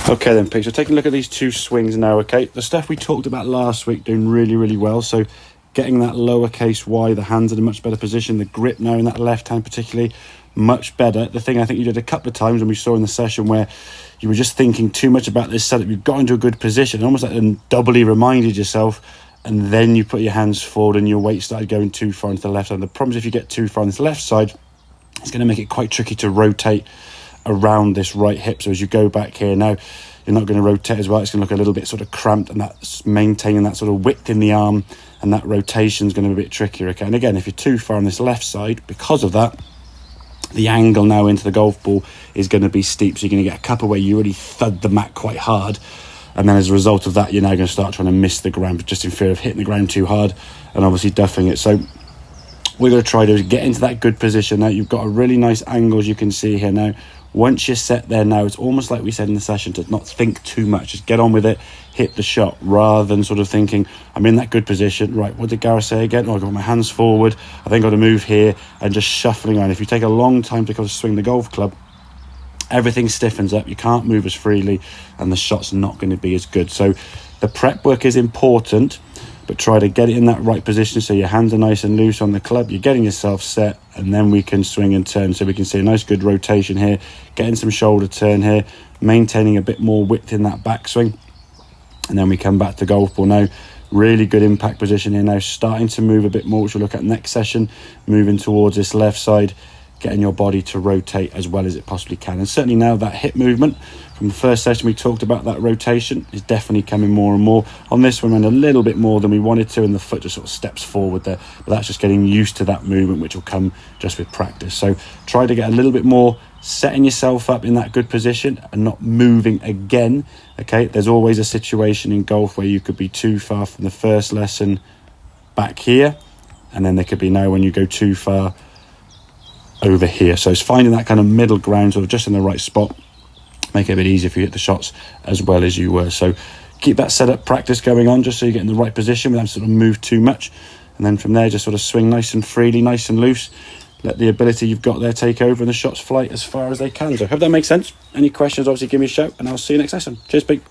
Okay then, Pete, so taking a look at these two swings now, okay? The stuff we talked about last week doing really, really well. So getting that lowercase y, the hands in a much better position, the grip now in that left hand particularly, much better. The thing I think you did a couple of times when we saw in the session where you were just thinking too much about this setup, you got into a good position, almost like doubly reminded yourself, and then you put your hands forward and your weight started going too far into the left side. The problem is if you get too far on this left side, it's going to make it quite tricky to rotate around this right hip. So as you go back here now, you're not going to rotate as well. It's going to look a little bit sort of cramped, and that's maintaining that sort of width in the arm, and that rotation is going to be a bit trickier. Okay, and again, if you're too far on this left side, because of that, the angle now into the golf ball is going to be steep. So you're going to get a couple where you really thud the mat quite hard, and then as a result of that, you're now going to start trying to miss the ground, just in fear of hitting the ground too hard and obviously duffing it. So we're going to try to get into that good position now. You've got a really nice angle, as you can see here now. Once you're set there now, it's almost like we said in the session to not think too much. Just get on with it, hit the shot, rather than sort of thinking, I'm in that good position. Right, what did Gareth say again? Oh, I've got my hands forward. I think I've got to move here, and just shuffling around. If you take a long time to kind of swing the golf club, everything stiffens up. You can't move as freely, and the shot's not going to be as good. So the prep work is important, but try to get it in that right position so your hands are nice and loose on the club. You're getting yourself set, and then we can swing and turn. So we can see a nice good rotation here, getting some shoulder turn here, maintaining a bit more width in that backswing. And then we come back to golf ball now. Really good impact position here now, starting to move a bit more, which we'll look at next session, moving towards this left side, getting your body to rotate as well as it possibly can. And certainly now that hip movement from the first session we talked about, that rotation is definitely coming more and more. On this one, went a little bit more than we wanted to, and the foot just sort of steps forward there, but that's just getting used to that movement, which will come just with practice. So try to get a little bit more, setting yourself up in that good position and not moving again. Okay, there's always a situation in golf where you could be too far from the first lesson back here, and then there could be now when you go too far over here. So it's finding that kind of middle ground, sort of just in the right spot, make it a bit easier for you to hit the shots as well as you were. So keep that setup practice going on, just so you get in the right position without sort of move too much, and then from there just sort of swing nice and freely, nice and loose. Let the ability you've got there take over, and the shots fly as far as they can. So I hope that makes sense. Any questions, obviously give me a shout, and I'll see you next session. Cheers, Pete.